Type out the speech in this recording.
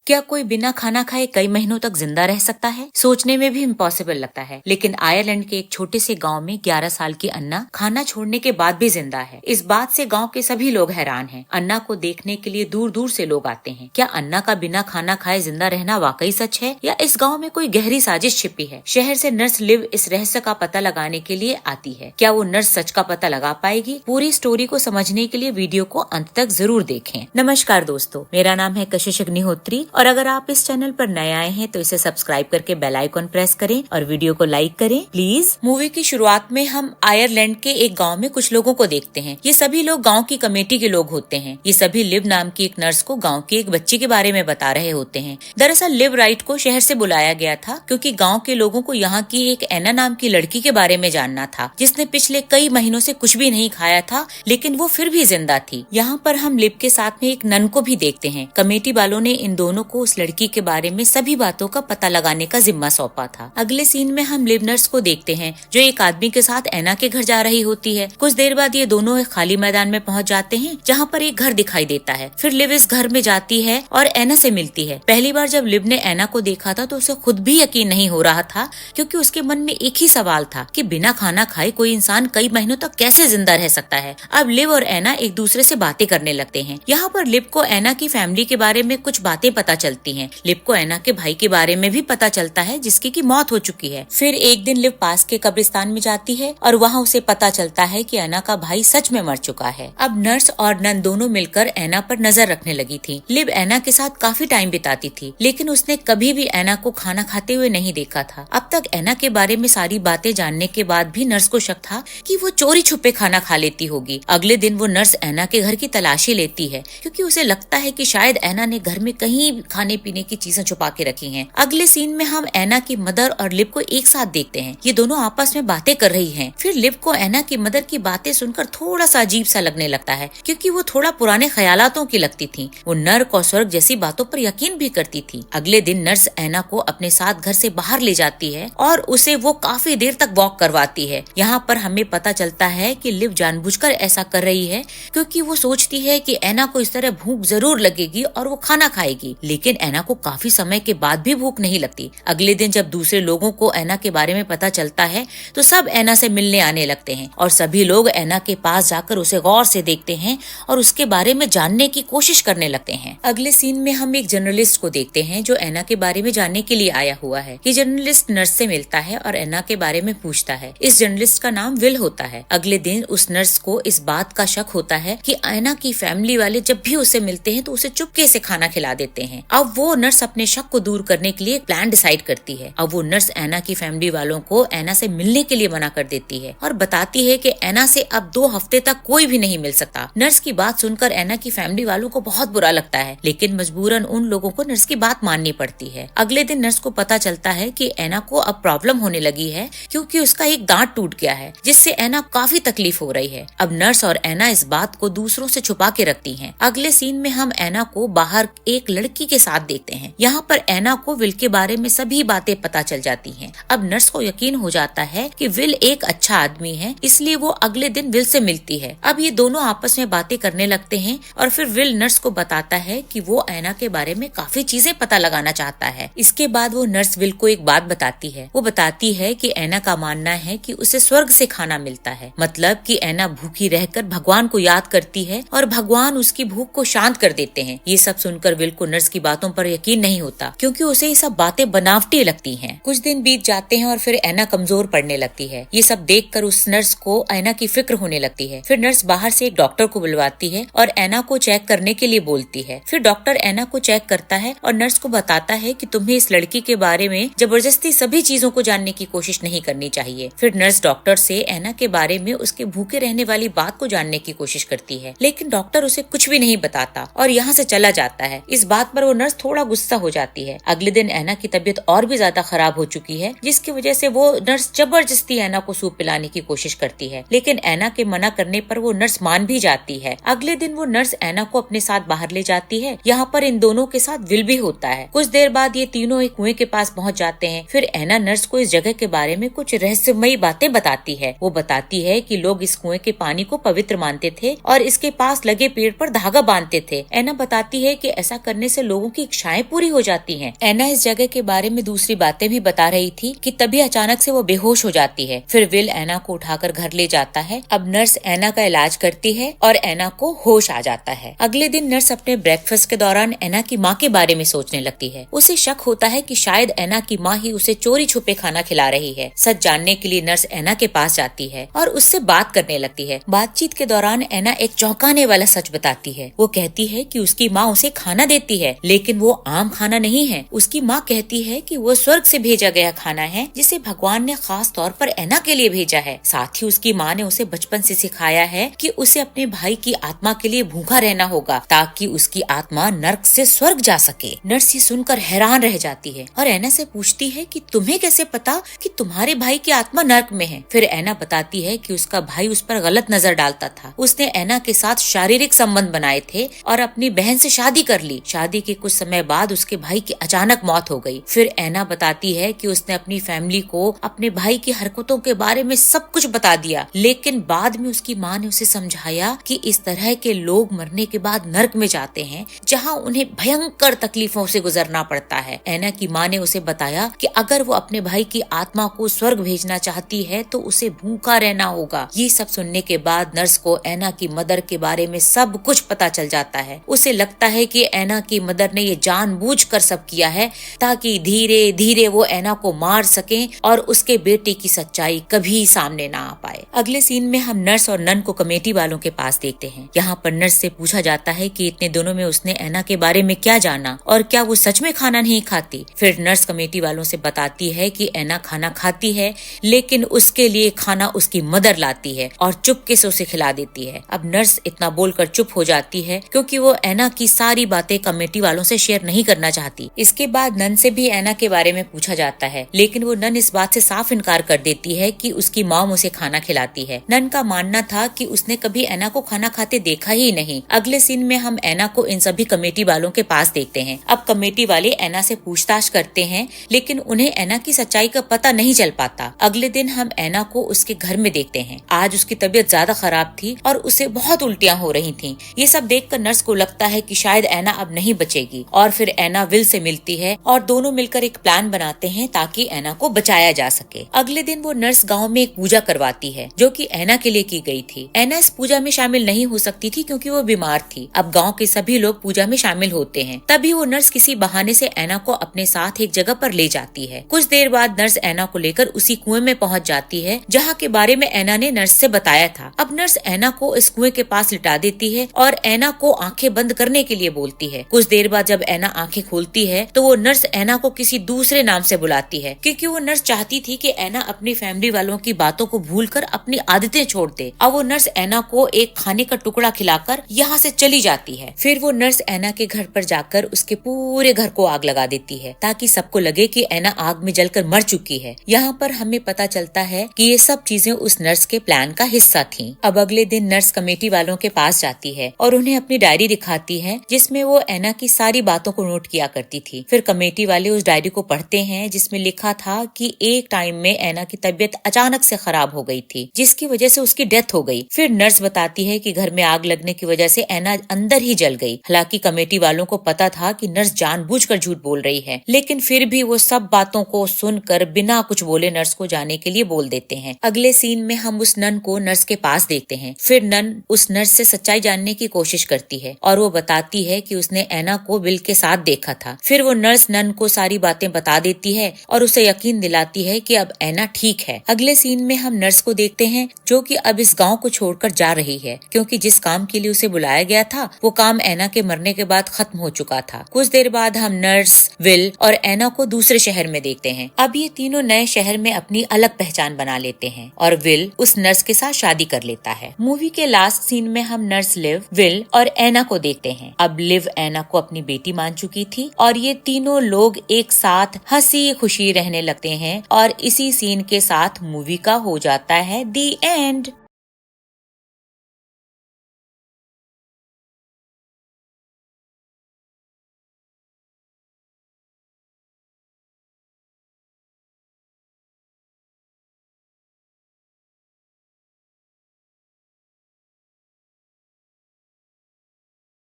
क्या कोई बिना खाना खाए कई महीनों तक जिंदा रह सकता है? सोचने में भी इम्पॉसिबल लगता है, लेकिन आयरलैंड के एक छोटे से गांव में 11 साल की अन्ना खाना छोड़ने के बाद भी जिंदा है। इस बात से गांव के सभी लोग हैरान हैं। अन्ना को देखने के लिए दूर दूर से लोग आते हैं। क्या अन्ना का बिना खाना खाए जिंदा रहना वाकई सच है या इस गाँव में कोई गहरी साजिश छिपी है? शहर से नर्स लिव इस रहस्य का पता लगाने के लिए आती है। क्या वो नर्स सच का पता लगा पाएगी? पूरी स्टोरी को समझने के लिए वीडियो को अंत तक जरूर देखें। नमस्कार दोस्तों, मेरा नाम है कशिश अग्निहोत्री और अगर आप इस चैनल पर नए आए हैं तो इसे सब्सक्राइब करके बेल आइकन प्रेस करें और वीडियो को लाइक करें प्लीज। मूवी की शुरुआत में हम आयरलैंड के एक गांव में कुछ लोगों को देखते हैं। ये सभी लोग गांव की कमेटी के लोग होते हैं। ये सभी लिव नाम की एक नर्स को गांव की एक बच्ची के बारे में बता रहे होते हैं। दरअसल लिव राइट को शहर से बुलाया गया था क्योंकि गाँव के लोगों को यहाँ की एक एना नाम की लड़की के बारे में जानना था, जिसने पिछले कई महीनों से कुछ भी नहीं खाया था, लेकिन वो फिर भी जिंदा थी। यहाँ पर हम लिव के साथ में एक नन को भी देखते हैं। कमेटी वालों ने इन दोनों को उस लड़की के बारे में सभी बातों का पता लगाने का जिम्मा सौंपा था। अगले सीन में हम लिव नर्स को देखते हैं जो एक आदमी के साथ एना के घर जा रही होती है। कुछ देर बाद ये दोनों एक खाली मैदान में पहुंच जाते हैं जहाँ पर एक घर दिखाई देता है। फिर लिव इस घर में जाती है और एना से मिलती है। पहली बार जब लिव ने एना को देखा था तो उसे खुद भी यकीन नहीं हो रहा था, क्योंकि उसके मन में एक ही सवाल था कि बिना खाना खाए कोई इंसान कई महीनों तक कैसे जिंदा रह सकता है। अब लिव और एना एक दूसरे से बातें करने लगते हैं। यहाँ पर लिव को एना की फैमिली के बारे में कुछ बातें पता चलती हैं। लिव को एना के भाई के बारे में भी पता चलता है जिसकी की मौत हो चुकी है। फिर एक दिन लिव पास के कब्रिस्तान में जाती है और वहाँ उसे पता चलता है कि एना का भाई सच में मर चुका है। अब नर्स और नन दोनों मिलकर एना पर नजर रखने लगी थी। लिव एना के साथ काफी टाइम बिताती थी, लेकिन उसने कभी भी एना को खाना खाते हुए नहीं देखा था। अब तक एना के बारे में सारी बातें जानने के बाद भी नर्स को शक था कि वो चोरी छुपे खाना खा लेती होगी। अगले दिन वो नर्स एना के घर की तलाशी लेती है क्योंकि उसे लगता है कि शायद एना ने घर में कहीं खाने पीने की चीजें छुपा के रखी हैं। अगले सीन में हम एना की मदर और लिव को एक साथ देखते हैं। ये दोनों आपस में बातें कर रही हैं। फिर लिव को एना की मदर की बातें सुनकर थोड़ा सा अजीब सा लगने लगता है, क्योंकि वो थोड़ा पुराने ख्यालातों की लगती थी। वो नर्क और स्वर्ग जैसी बातों पर यकीन भी करती थी। अगले दिन नर्स एना को अपने साथ घर से बाहर ले जाती है और उसे वो काफी देर तक वॉक करवाती है। यहाँ पर हमें पता चलता है कि लिव जानबूझकर ऐसा कर रही है क्योंकि वो सोचती है कि एना को इस तरह भूख जरूर लगेगी और वो खाना खाएगी, लेकिन एना को काफी समय के बाद भी भूख नहीं लगती। अगले दिन जब दूसरे लोगों को एना के बारे में पता चलता है तो सब एना से मिलने आने लगते हैं और सभी लोग एना के पास जाकर उसे गौर से देखते हैं और उसके बारे में जानने की कोशिश करने लगते हैं। अगले सीन में हम एक जर्नलिस्ट को देखते हैं जो एना के बारे में जानने के लिए आया हुआ है। ये जर्नलिस्ट नर्स से मिलता है और एना के बारे में पूछता है। इस जर्नलिस्ट का नाम विल होता है। अगले दिन उस नर्स को इस बात का शक होता है कि एना की फैमिली वाले जब भी उसे मिलते हैं तो उसे चुपके से खाना खिला देते हैं। अब वो नर्स अपने शक को दूर करने के लिए एक प्लान डिसाइड करती है। अब वो नर्स एना की फैमिली वालों को एना से मिलने के लिए मना कर देती है और बताती है कि एना से अब 2 हफ्ते तक कोई भी नहीं मिल सकता। नर्स की बात सुनकर एना की फैमिली वालों को बहुत बुरा लगता है, लेकिन मजबूरन उन लोगों को नर्स की बात माननी पड़ती है। अगले दिन नर्स को पता चलता है कि एना को अब प्रॉब्लम होने लगी है क्योंकि उसका एक दांत टूट गया है, जिससे एना काफी तकलीफ हो रही है। अब नर्स और एना इस बात को दूसरों से छुपा के रखती हैं। अगले सीन में हम एना को बाहर एक लड़की के साथ देखते हैं। यहाँ पर एना को विल के बारे में सभी बातें पता चल जाती हैं। अब नर्स को यकीन हो जाता है कि विल एक अच्छा आदमी है, इसलिए वो अगले दिन विल से मिलती है। अब ये दोनों आपस में बातें करने लगते हैं और फिर विल नर्स को बताता है कि वो एना के बारे में काफी चीजें पता लगाना चाहता है। इसके बाद वो नर्स विल को एक बात बताती है। वो बताती है कि एना का मानना है कि उसे स्वर्ग से खाना मिलता है, मतलब कि एना भूखी रहकर भगवान को याद करती है और भगवान उसकी भूख को शांत कर देते हैं। ये सब सुनकर विल को नर्स की बातों पर यकीन नहीं होता क्योंकि उसे ये सब बातें बनावटी लगती हैं। कुछ दिन बीत जाते हैं और फिर एना कमजोर पड़ने लगती है। ये सब देखकर उस नर्स को एना की फिक्र होने लगती है। फिर नर्स बाहर से एक डॉक्टर को बुलवाती है और एना को चेक करने के लिए बोलती है। फिर डॉक्टर एना को चेक करता है और नर्स को बताता है कि तुम्हें इस लड़की के बारे में जबरदस्ती सभी चीजों को जानने की कोशिश नहीं करनी चाहिए। फिर नर्स डॉक्टर से एना के बारे में उसके भूखे रहने वाली बात को जानने की कोशिश करती है, लेकिन डॉक्टर उसे कुछ भी नहीं बताता और यहाँ से चला जाता है। इस बात पर वो नर्स थोड़ा गुस्सा हो जाती है। अगले दिन एना की तबीयत और भी ज्यादा खराब हो चुकी है, जिसकी वजह से वो नर्स जबरदस्ती एना को सूप पिलाने की कोशिश करती है, लेकिन एना के मना करने पर वो नर्स मान भी जाती है। अगले दिन वो नर्स एना को अपने साथ बाहर ले जाती है। यहाँ पर इन दोनों के साथ विल भी होता है। कुछ देर बाद ये तीनों एक कुएं के पास पहुँच जाते हैं। फिर एना नर्स को इस जगह के बारे में कुछ रहस्यमयी बातें बताती है। वो बताती है कि लोग इस कुएं के पानी को पवित्र मानते थे और इसके पास लगे पेड़ पर धागा बांधते थे। एना बताती है कि ऐसा करने से लोगों की इच्छाएं पूरी हो जाती हैं। एना इस जगह के बारे में दूसरी बातें भी बता रही थी कि तभी अचानक से वो बेहोश हो जाती है। फिर विल एना को उठाकर घर ले जाता है। अब नर्स एना का इलाज करती है और एना को होश आ जाता है। अगले दिन नर्स अपने ब्रेकफास्ट के दौरान एना की माँ के बारे में सोचने लगती है। उसे शक होता है कि शायद एना की माँ ही उसे चोरी छुपे खाना खिला रही है। सच जानने के लिए नर्स एना के पास जाती है और उससे बात करने लगती है। बातचीत के दौरान एना एक चौंकाने वाला सच बताती है। वो कहती है कि उसकी माँ उसे खाना देती है, लेकिन वो आम खाना नहीं है। उसकी माँ कहती है कि वो स्वर्ग से भेजा गया खाना है, जिसे भगवान ने खास तौर पर एना के लिए भेजा है। साथ ही उसकी माँ ने उसे बचपन से सिखाया है कि उसे अपने भाई की आत्मा के लिए भूखा रहना होगा, ताकि उसकी आत्मा नर्क से स्वर्ग जा सके। नर्स ये सुनकर हैरान रह जाती है और एना से पूछती है कि तुम्हें कैसे पता कि तुम्हारे भाई की आत्मा नर्क में है। फिर एना बताती है कि उसका भाई उस पर गलत नजर डालता था। उसने एना के साथ शारीरिक संबंध बनाए थे और अपनी बहन से शादी कर ली। शादी के कुछ समय बाद उसके भाई की अचानक मौत हो गई। फिर एना बताती है कि उसने अपनी फैमिली को अपने भाई की हरकतों के बारे में सब कुछ बता दिया, लेकिन बाद में उसकी माँ ने उसे समझाया कि इस तरह के लोग मरने के बाद नर्क में जाते हैं, जहाँ उन्हें भयंकर तकलीफों से गुजरना पड़ता है। एना की माँ ने उसे बताया कि अगर वो अपने भाई की आत्मा को स्वर्ग भेजना चाहती है तो उसे भूखा रहना होगा। ये सब सुनने के बाद नर्स को एना की मदर के बारे में सब कुछ पता चल जाता है। उसे लगता है कि एना की मदर ने ये जानबूझकर सब किया है ताकि धीरे धीरे वो एना को मार सके और उसके बेटे की सच्चाई कभी सामने ना आ पाए। अगले सीन में हम नर्स और नन को कमेटी वालों के पास देखते हैं। यहाँ पर नर्स से पूछा जाता है कि इतने दिनों में उसने एना के बारे में क्या जाना और क्या वो सच में खाना नहीं खाती। फिर नर्स कमेटी वालों से बताती है कि एना खाना खाती है, लेकिन उसके लिए खाना उसकी मदर लाती है और चुपके से उसे खिला देती है। अब नर्स इतना बोलकर चुप हो जाती है क्योंकि वो एना की सारी बातें कमेटी वालों से शेयर नहीं करना चाहती। इसके बाद नन से भी एना के बारे में पूछा जाता है, लेकिन वो नन इस बात से साफ इनकार कर देती है कि उसकी मॉम उसे खाना खिलाती है। नन का मानना था कि उसने कभी एना को खाना खाते देखा ही नहीं। अगले सीन में हम एना को इन सभी कमेटी वालों के पास देखते हैं। अब कमेटी वाले एना से पूछताछ करते हैं, लेकिन उन्हें एना की सच्चाई का पता नहीं चल पाता। अगले दिन हम एना को उसके घर में देखते हैं। आज उसकी तबीयत ज्यादा खराब थी और उसे बहुत उल्टियाँ हो रही थीं। ये सब देखकर नर्स को लगता है कि शायद एना अब नहीं बचेगी और फिर एना विल से मिलती है और दोनों मिलकर एक प्लान बनाते हैं ताकि एना को बचाया जा सके। अगले दिन वो नर्स गांव में एक पूजा करवाती है जो कि एना के लिए की गई थी। एना इस पूजा में शामिल नहीं हो सकती थी क्योंकि वो बीमार थी। अब गांव के सभी लोग पूजा में शामिल होते हैं। तभी वो नर्स किसी बहाने से एना को अपने साथ एक जगह पर ले जाती है। कुछ देर बाद नर्स एना को लेकर उसी कुएं में पहुंच जाती है जहाँ के बारे में एना ने नर्स से बताया था। अब नर्स एना को इस कुएं के पास लिटा देती है और एना को आंखें बंद करने के लिए बोलती है। कुछ देर बाद जब एना आंखें खोलती है तो वो नर्स एना को किसी दूसरे नाम से बुलाती है, क्योंकि वो नर्स चाहती थी कि एना अपनी फैमिली वालों की बातों को भूलकर अपनी आदतें छोड़ दे। अब वो नर्स एना को एक खाने का टुकड़ा खिलाकर यहाँ से चली जाती है। फिर वो नर्स एना के घर पर जाकर उसके पूरे घर को आग लगा देती है ताकि सबको लगे कि एना आग में जलकर मर चुकी है। यहाँ पर हमें पता चलता है कि ये सब चीजें उस नर्स के प्लान का हिस्सा थी। अब अगले दिन नर्स कमेटी वालों के पास जाती है और उन्हें अपनी डायरी दिखाती है जिसमें वो एना की सारी बातों को नोट किया करती थी। फिर कमेटी वाले उस डायरी को पढ़ते हैं जिसमें लिखा था कि एक टाइम में एना की तबीयत अचानक से खराब हो गई थी, जिसकी वजह से उसकी डेथ हो गई। फिर नर्स बताती है कि घर में आग लगने की वजह से एना अंदर ही जल गई। हालांकि कमेटी वालों को पता था कि नर्स जानबूझकर झूठ बोल रही है, लेकिन फिर भी वो सब बातों को सुनकर बिना कुछ बोले नर्स को जाने के लिए बोल देते हैं। अगले सीन में हम उस नन को नर्स के पास देखते हैं। फिर नन उस नर्स से सच्चाई जानने की कोशिश करती है और वो बताती है कि उसने एना को विल के साथ देखा था। फिर वो नर्स नन को सारी बातें बता देती है और उसे यकीन दिलाती है कि अब एना ठीक है। अगले सीन में हम नर्स को देखते हैं जो कि अब इस गांव को छोड़कर जा रही है, क्योंकि जिस काम के लिए उसे बुलाया गया था वो काम एना के मरने के बाद खत्म हो चुका था। कुछ देर बाद हम नर्स, विल और एना को दूसरे शहर में देखते हैं। अब ये तीनों नए शहर में अपनी अलग पहचान बना लेते हैं और विल उस नर्स के साथ शादी कर लेता है। मूवी के लास्ट सीन में हम नर्स लिव, विल और एना को देखते हैं। अब लिव एना को अपनी बेटी मान चुकी थी और ये तीनों लोग एक साथ हंसी खुशी रहने लगते हैं और इसी सीन के साथ मूवी का हो जाता है दी एंड।